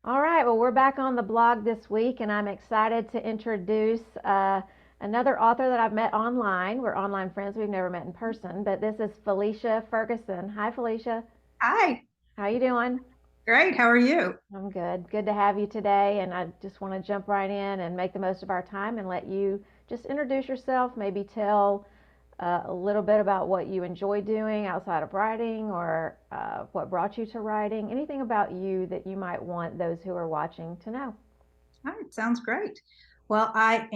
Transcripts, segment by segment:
All right, well, we're back on the blog this week, and I'm excited to introduce another author that I've met online. We're online friends, we've never met in person, but this is Felicia Ferguson. Hi, Felicia. Hi, How you doing? great. How are you? I'm good. Good to have you today, and I just want to jump right in and make the most of our time and let you just introduce yourself, maybe tell a little bit about what you enjoy doing outside of writing or what brought you to writing, anything about you that you might want those who are watching to know. All right, sounds great. Well, I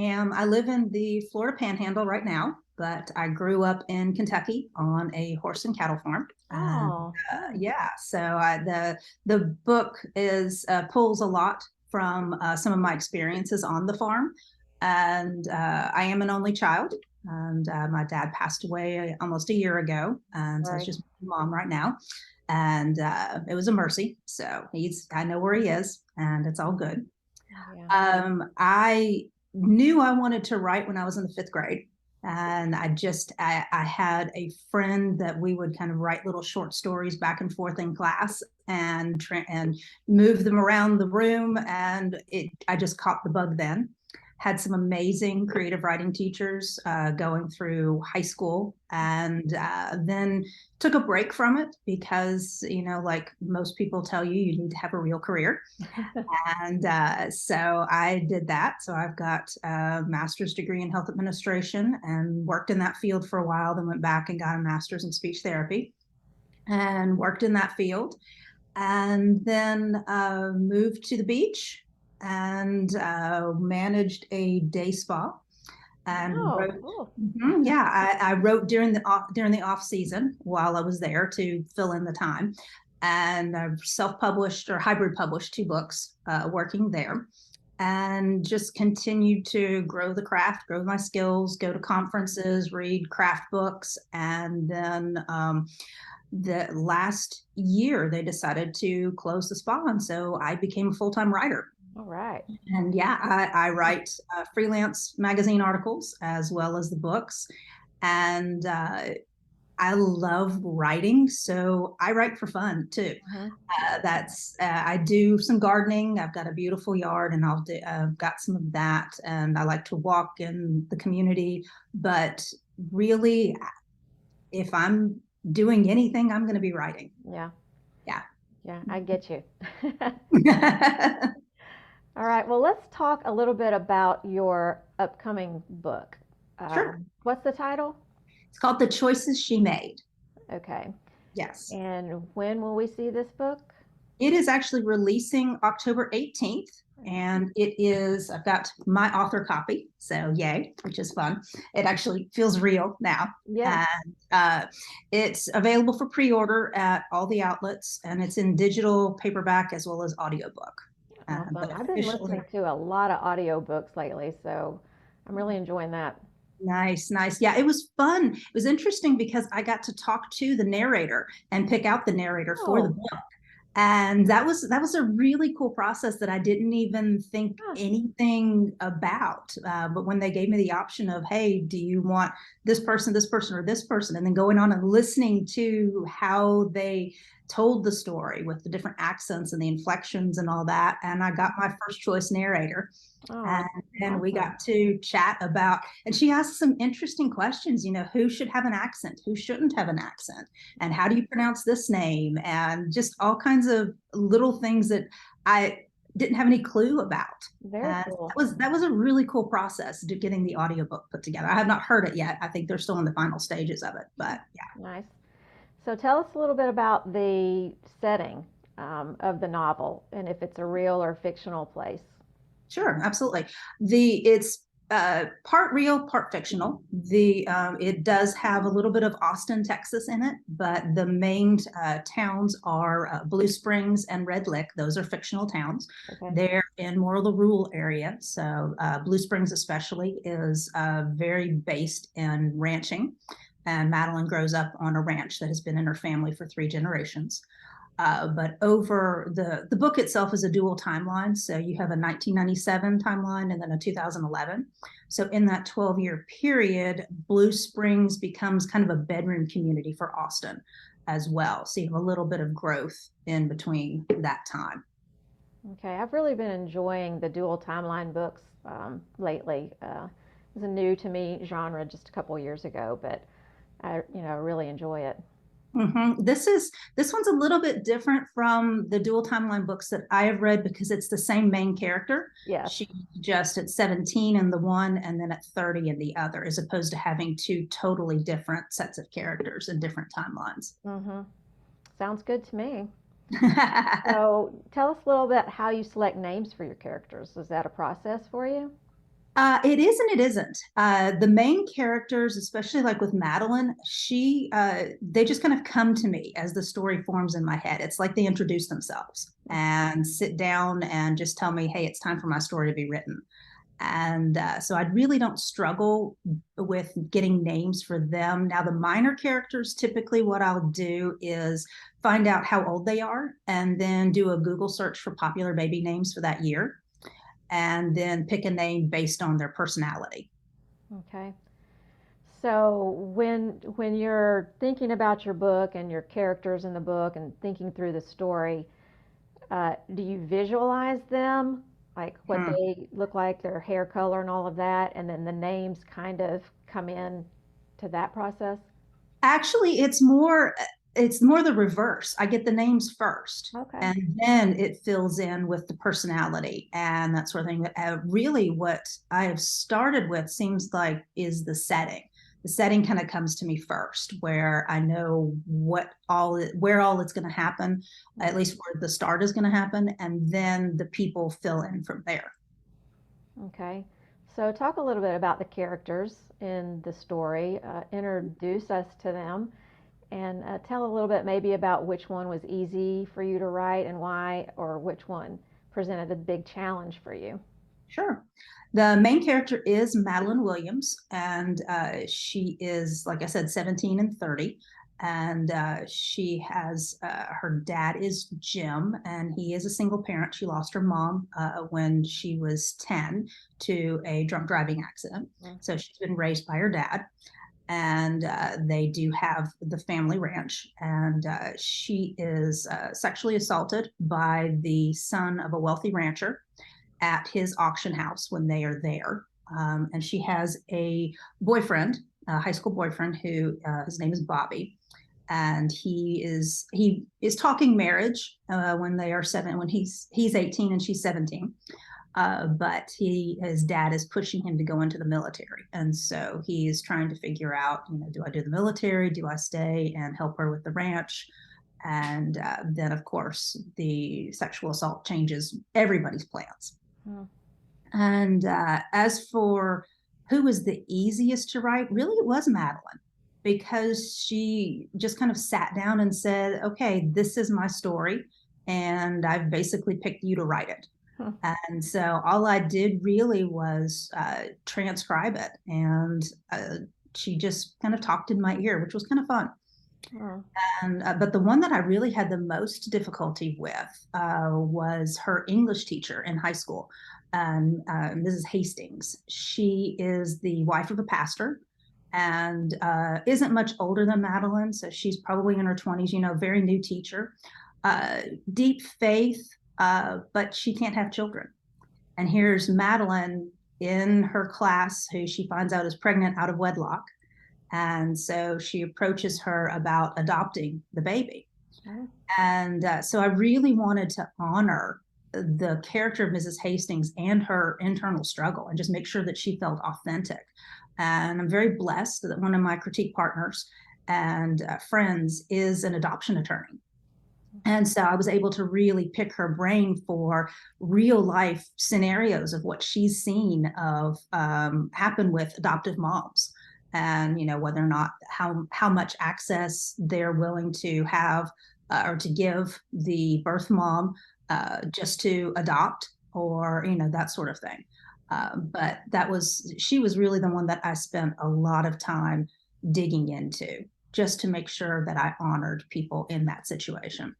live in the Florida Panhandle right now, but I grew up in Kentucky on a horse and cattle farm. And Oh, nice. yeah, so the book is pulls a lot from some of my experiences on the farm. And I am an only child, and my dad passed away almost a year ago, and so it's Sorry. just mom right now. And it was a mercy. So I know where he is, and it's all good. Yeah. I knew I wanted to write when I was in the fifth grade. And I had a friend that we would kind of write little short stories back and forth in class and move them around the room. And I just caught the bug then. Had some amazing creative writing teachers going through high school, and then took a break from it because, like most people tell you, you need to have a real career. And so I did that. So I've got a master's degree in health administration and worked in that field for a while, then went back and got a master's in speech therapy and worked in that field. And then moved to the beach and managed a day spa and Oh, wrote. cool. Yeah, I wrote during the off season while I was there to fill in the time, and I've self-published or hybrid published two books working there, and just continued to grow the craft, grow my skills, go to conferences, read craft books, and then the last year they decided to close the spa, and so I became a full-time writer. All right. And yeah, I write freelance magazine articles as well as the books. And I love writing, so I write for fun too. Uh-huh. I do some gardening. I've got a beautiful yard, and I've got some of that. And I like to walk in the community. But really, if I'm doing anything, I'm going to be writing. Yeah. Yeah. Yeah, I get you. All right. Well, let's talk a little bit about your upcoming book. Sure. What's the title? It's called The Choices She Made. Okay. Yes. And when will we see this book? It is actually releasing October 18th. And I've got my author copy. So, yay, which is fun. It actually feels real now. Yeah. And it's available for pre order at all the outlets. And it's in digital, paperback, as well as audiobook. Awesome. But I've been officially, listening to a lot of audiobooks lately, so I'm really enjoying that. nice, nice. Yeah, it was fun. It was interesting because I got to talk to the narrator and pick out the narrator for the Oh, book, and that was a really cool process that I didn't even think huh. anything about. But when they gave me the option of, hey, do you want this person, or this person, and then going on and listening to how they told the story with the different accents and the inflections and all that, and I got my first choice narrator. Oh, And then we awesome. got to chat about, and she asked some interesting questions, who should have an accent, who shouldn't have an accent, and how do you pronounce this name, and just all kinds of little things that I didn't have any clue about. Very And cool. that was a really cool process to getting the audiobook put together. I have not heard it yet. I think they're still in the final stages of it, but yeah. Nice. So tell us a little bit about the setting of the novel and if it's a real or fictional place. Sure, absolutely. It's part real, part fictional. It does have a little bit of Austin, Texas in it, but the main towns are Blue Springs and Red Lick. Those are fictional towns. Okay. They're in more of the rural area. So Blue Springs, especially, is very based in ranching. And Madeline grows up on a ranch that has been in her family for three generations. But over the book itself is a dual timeline. So you have a 1997 timeline and then a 2011. So in that 12-year period, Blue Springs becomes kind of a bedroom community for Austin as well. So you have a little bit of growth in between that time. Okay, I've really been enjoying the dual timeline books lately. It's a new to me genre just a couple years ago, but I really enjoy it. This one's a little bit different from the dual timeline books that I have read because it's the same main character. Yes. She's just at 17 in the one and then at 30 in the other, as opposed to having two totally different sets of characters and different timelines. Mm-hmm. Sounds good to me. So tell us a little bit how you select names for your characters. Is that a process for you? It is and it isn't. The main characters, especially like with Madeline, they just kind of come to me as the story forms in my head. It's like they introduce themselves and sit down and just tell me, hey, it's time for my story to be written. And so I really don't struggle with getting names for them. Now, the minor characters, typically what I'll do is find out how old they are and then do a Google search for popular baby names for that year and then pick a name based on their personality. Okay. So when you're thinking about your book and your characters in the book and thinking through the story, do you visualize them, like what Hmm. they look like, their hair color and all of that, and then the names kind of come in to that process? Actually, it's more the reverse. I get the names first, Okay. and then it fills in with the personality and that sort of thing. But really, what I have started with seems like is the setting. The setting kind of comes to me first, where I know where all it's going to happen, at least where the start is going to happen, and then the people fill in from there. Okay. So talk a little bit about the characters in the story. Introduce us to them, and tell a little bit maybe about which one was easy for you to write and why, or which one presented a big challenge for you. Sure. The main character is Madeline Williams, and she is, like I said, 17 and 30. And she has her dad is Jim, and he is a single parent. She lost her mom when she was 10 to a drunk driving accident. Mm. So she's been raised by her dad, and they do have the family ranch. And she is sexually assaulted by the son of a wealthy rancher at his auction house when they are there. And she has a boyfriend, a high school boyfriend, who his name is Bobby, and he is talking marriage when they are when he's 18 and she's 17. But his dad is pushing him to go into the military, and so he is trying to figure out, do I do the military? Do I stay and help her with the ranch? And then, of course, the sexual assault changes everybody's plans. Mm. And as for who was the easiest to write, really it was Madeline, because she just kind of sat down and said, okay, this is my story. And I've basically picked you to write it. Hmm. And so all I did really was transcribe it. And she just kind of talked in my ear, which was kind of fun. Oh. And but the one that I really had the most difficulty with was her English teacher in high school, Mrs. Hastings. She is the wife of a pastor and isn't much older than Madeline, so she's probably in her 20s. Very new teacher, uh, deep faith, but she can't have children. And here's Madeline in her class, who she finds out is pregnant out of wedlock, and so she approaches her about adopting the baby. Oh. And so I really wanted to honor the character of Mrs. Hastings and her internal struggle and just make sure that she felt authentic. And I'm very blessed that one of my critique partners and friends is an adoption attorney. And so I was able to really pick her brain for real life scenarios of what she's seen of happen with adoptive moms, and whether or not how much access they're willing to have or to give the birth mom just to adopt, or that sort of thing. But she was really the one that I spent a lot of time digging into, just to make sure that I honored people in that situation.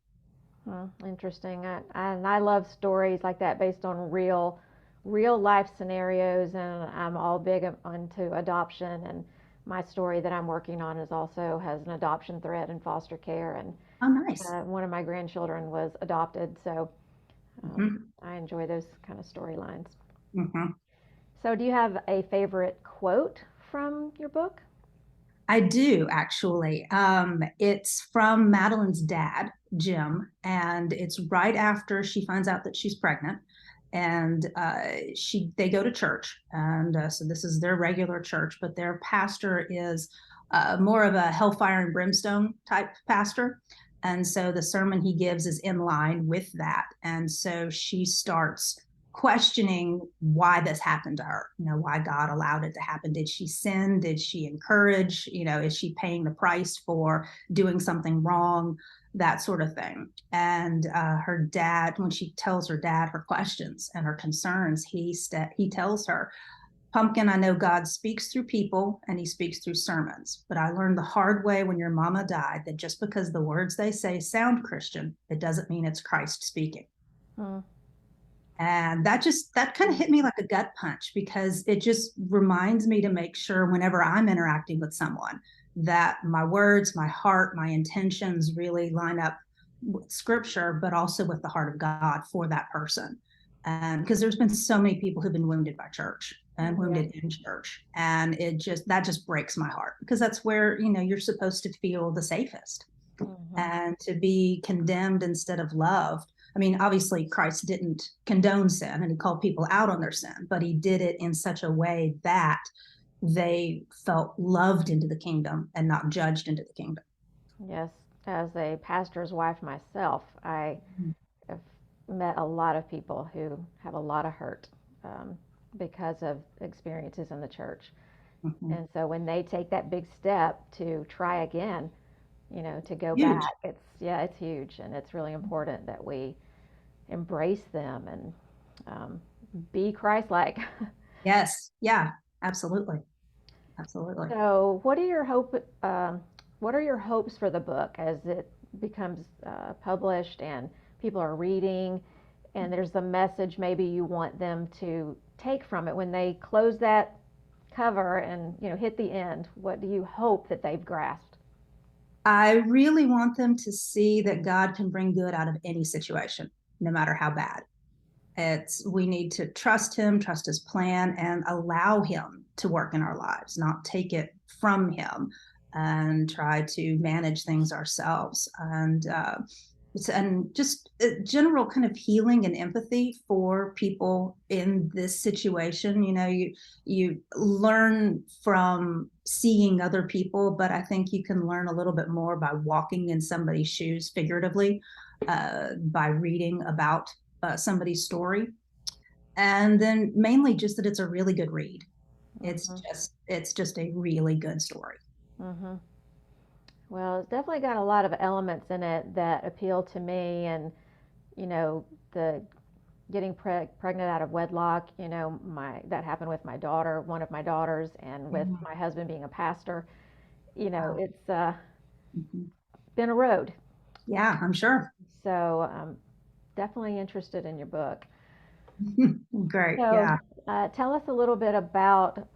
Hmm, interesting. And I love stories like that based on real life scenarios. And I'm all big onto adoption. And my story that I'm working on is also has an adoption thread in foster care. And Oh, nice. one of my grandchildren was adopted. So Mhm. I enjoy those kind of storylines. Mhm. So, do you have a favorite quote from your book? I do actually. It's from Madeline's dad, Jim, and it's right after she finds out that she's pregnant, and they go to church, and so this is their regular church, but their pastor is more of a hellfire and brimstone type pastor, and so the sermon he gives is in line with that, and so she starts questioning why this happened to her, why God allowed it to happen. Did she sin? Did she encourage? Is she paying the price for doing something wrong? That sort of thing. And her dad, when she tells her dad her questions and her concerns, he tells her, Pumpkin, I know God speaks through people and he speaks through sermons, but I learned the hard way when your mama died that just because the words they say sound Christian, it doesn't mean it's Christ speaking. Hmm. And that kind of hit me like a gut punch because it just reminds me to make sure whenever I'm interacting with someone that my words, my heart, my intentions really line up with scripture, but also with the heart of God for that person. And because there's been so many people who've been wounded by church and Yeah. wounded in church. And that just breaks my heart because that's where, you're supposed to feel the safest Hmm. and to be condemned instead of loved. I mean, obviously, Christ didn't condone sin and he called people out on their sin, but he did it in such a way that they felt loved into the kingdom and not judged into the kingdom. Yes, as a pastor's wife myself, I have met a lot of people who have a lot of hurt um, because of experiences in the church. Mm-hmm. And so when they take that big step to try again, to go Huge. back, it's huge, and it's really important that we embrace them and be Christ-like. Yes. Yeah. Absolutely. Absolutely. So, what are your hopes for the book as it becomes published and people are reading, and there's a message maybe you want them to take from it when they close that cover and hit the end? What do you hope that they've grasped? I really want them to see that God can bring good out of any situation, no matter how bad. We need to trust him, trust his plan, and allow him to work in our lives, not take it from him and try to manage things ourselves. And just a general kind of healing and empathy for people in this situation. You learn from seeing other people, but I think you can learn a little bit more by walking in somebody's shoes figuratively, by reading about somebody's story, and then mainly just that it's a really good read. Hmm. It's just a really good story. Hmm. Well, it's definitely got a lot of elements in it that appeal to me, and the getting pregnant out of wedlock. My that happened with my daughter, one of my daughters, and with Mhm. my husband being a pastor. Wow. It's Mhm. been a road. Yeah, I'm sure. So definitely interested in your book. Great. So Yeah. tell us a little bit about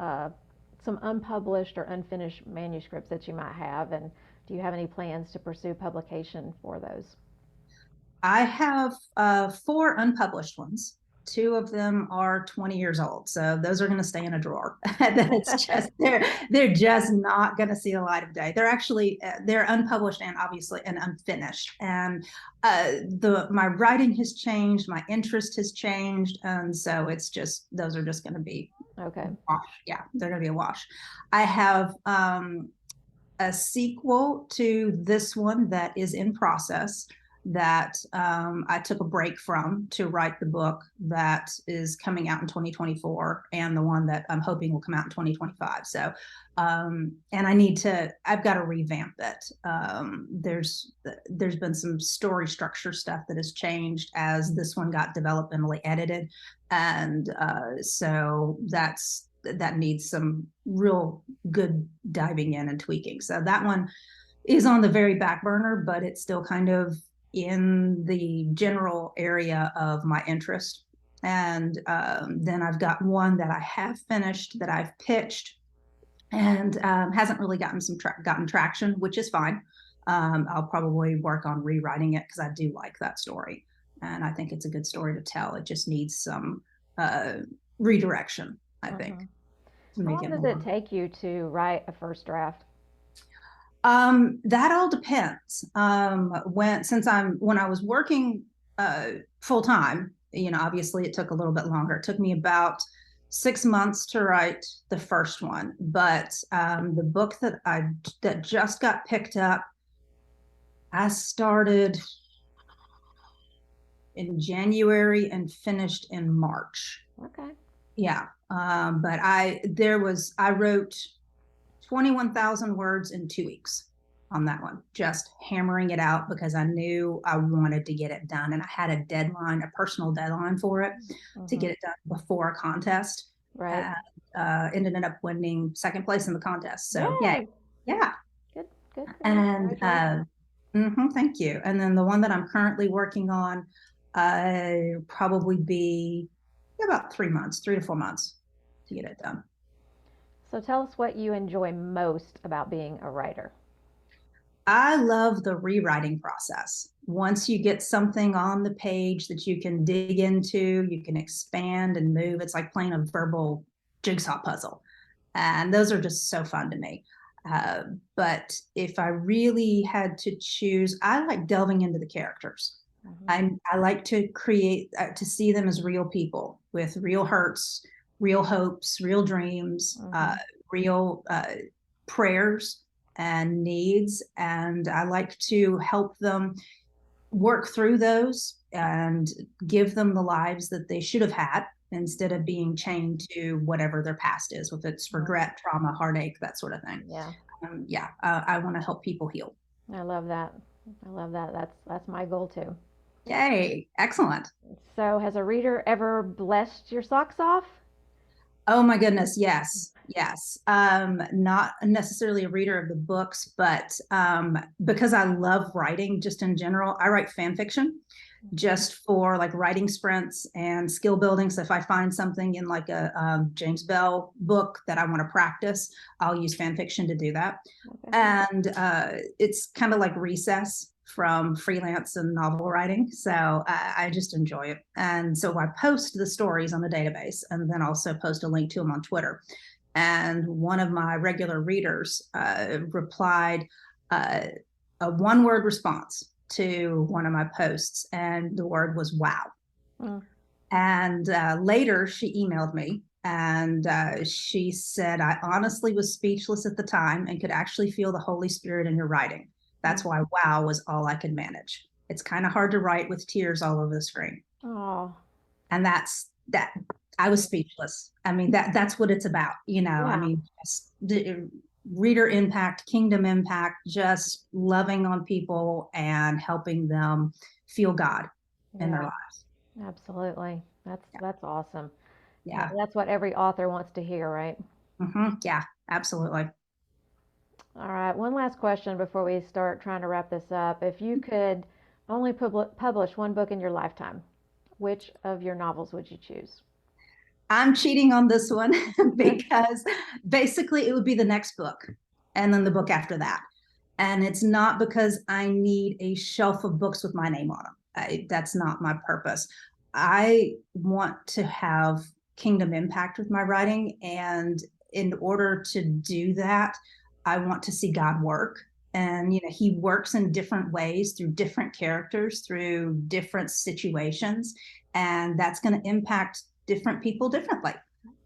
some unpublished or unfinished manuscripts that you might have, and do you have any plans to pursue publication for those? I have four unpublished ones. Two of them are 20 years old, so those are going to stay in a drawer. That's just they're just not going to see the light of day. They're unpublished and obviously and unfinished. And the my writing has changed, my interest has changed, and so it's just those are just going to be Okay. wash. Yeah, they're going to be a wash. I have a sequel to this one that is in process that I took a break from to write the book that is coming out in 2024 and the one that I'm hoping will come out in 2025. So, and I've got to revamp it. There's been some story structure stuff that has changed as this one got developmentally edited. And so that needs some real good diving in and tweaking. So that one is on the very back burner, but it's still kind of in the general area of my interest. And then I've got one that I have finished that I've pitched and hasn't really gotten traction, which is fine. I'll probably work on rewriting it because I do like that story. And I think it's a good story to tell. It just needs some redirection, I think, to How make long it does it more. take you to write a first draft? That all depends. When I was working full time, obviously it took a little bit longer. It took me about 6 months to write the first one, but the book that just got picked up, I started in January and finished in March. Okay. Yeah, but I wrote 21,000 words in 2 weeks on that one, just hammering it out because I knew I wanted to get it done. And I had a deadline, a personal deadline for it to Mm-hmm. get it done before a contest. Right. And ended up winning second place in the contest. So, yeah, Yay. yeah. Good. Good for you. And Congratulations. thank you. And then the one that I'm currently working on, probably be about 3 months, 3 to 4 months to get it done. So tell us what you enjoy most about being a writer. I love the rewriting process. Once you get something on the page that you can dig into, you can expand and move. It's like playing a verbal jigsaw puzzle. And those are just so fun to me. Uh, but if I really had to choose, I like delving into the characters. Mm-hmm. I like to create, to see them as real people with real hurts, real hopes, real dreams, Mm-hmm. real prayers and needs. And I like to help them work through those and give them the lives that they should have had instead of being chained to whatever their past is, if it's Right. regret, trauma, heartache, that sort of thing. Yeah. Yeah, I want to help people heal. I love that. I love that. That's my goal too. Yay, excellent. So has a reader ever blessed your socks off? Oh my goodness, yes, yes. Not necessarily a reader of the books, but because I love writing just in general, I write fan fiction just for like writing sprints and skill building. So if I find something in like a James Bell book that I want to practice, I'll use fan fiction to do that. Okay. And it's kind of like recess from freelance and novel writing. So I just enjoy it. And so I post the stories on the database and then also post a link to them on Twitter. And one of my regular readers replied uh, a one-word response to one of my posts, and the word was wow. Mm. And later she emailed me and she said, I honestly was speechless at the time and could actually feel the Holy Spirit in your writing. That's why wow was all I could manage. It's kind of hard to write with tears all over the screen. Oh, And that's that. I was speechless. I mean, that's what it's about, I yeah. mean, just the reader impact, kingdom impact, just loving on people and helping them feel God in their Yeah. lives. Absolutely. That's awesome. Yeah. That's what every author wants to hear, right? Yeah, absolutely. All right. One last question before we start trying to wrap this up. If you could only publish one book in your lifetime, which of your novels would you choose? I'm cheating on this one because basically it would be the next book and then the book after that. And it's not because I need a shelf of books with my name on them. That's not my purpose. I want to have kingdom impact with my writing. And in order to do that, I want to see God work. And, he works in different ways through different characters, through different situations. And that's going to impact different people differently.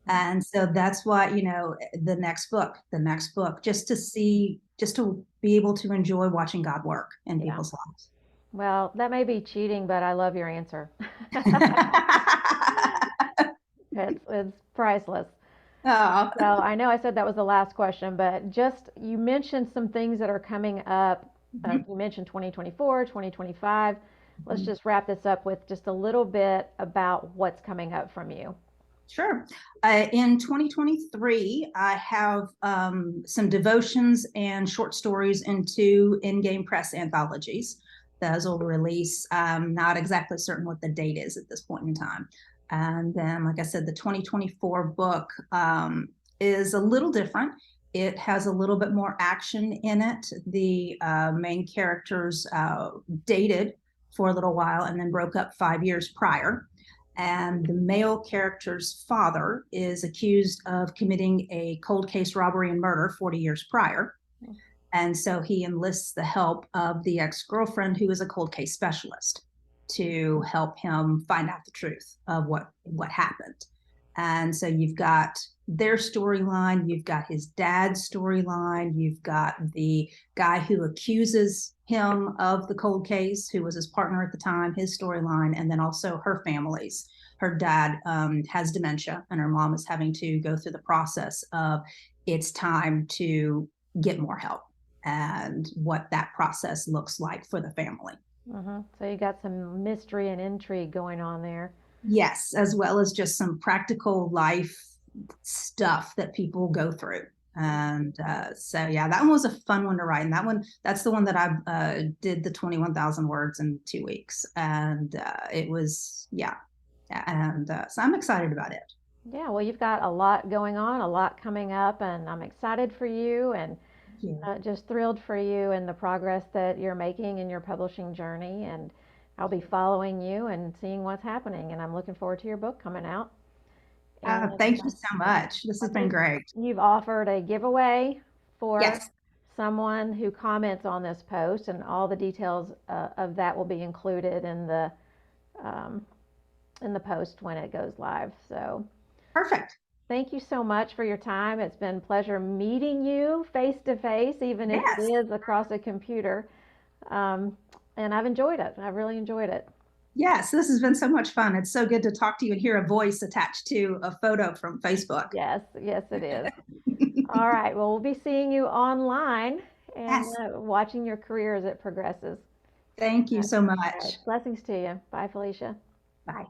And so that's why, the next book, just to be able to enjoy watching God work in Yeah. people's lives. Well, that may be cheating, but I love your answer. It's priceless. Oh, So I know I said that was the last question, but just you mentioned some things that are coming up. mhm, You mentioned 2024, 2025. Let's mhm. just wrap this up with just a little bit about what's coming up from you. Sure. In 2023, I have some devotions and short stories in two in-game press anthologies. Those will release. Not exactly certain what the date is at this point in time. And then, like I said, the 2024 book is a little different. It has a little bit more action in it. The main characters dated for a little while and then broke up 5 years prior. And the male character's father is accused of committing a cold case robbery and murder 40 years prior. And so he enlists the help of the ex girlfriend, who is a cold case specialist, to help him find out the truth of what happened. And so you've got their storyline, you've got his dad's storyline, you've got the guy who accuses him of the cold case, who was his partner at the time, his storyline, and then also her family's. Her dad has dementia, and her mom is having to go through the process of it's time to get more help and what that process looks like for the family. So you got some mystery and intrigue going on there. Yes, as well as just some practical life stuff that people go through. And so, yeah, that one was a fun one to write. And that's the one that I did the 21,000 words in 2 weeks. And it was, yeah. And so I'm excited about it. Yeah, well, you've got a lot going on, a lot coming up, and I'm excited for you and just thrilled for you and the progress that you're making in your publishing journey. And I'll be following you and seeing what's happening. And I'm looking forward to your book coming out. And Thank you so much. This I has been think great. you've offered a giveaway for Yes, someone who comments on this post, and all the details of that will be included um, in the post when it goes live. So perfect. thank you so much for your time. It's been a pleasure meeting you face to face, even if it Yes. is across a computer. Um, and I've enjoyed it. I really enjoyed it. Yes, this has been so much fun. It's so good to talk to you and hear a voice attached to a photo from Facebook. Yes, yes, it is. All right. Well, we'll be seeing you online and Yes, watching your career as it progresses. thank you so All right. much. Blessings to you. Bye, Felicia. Bye.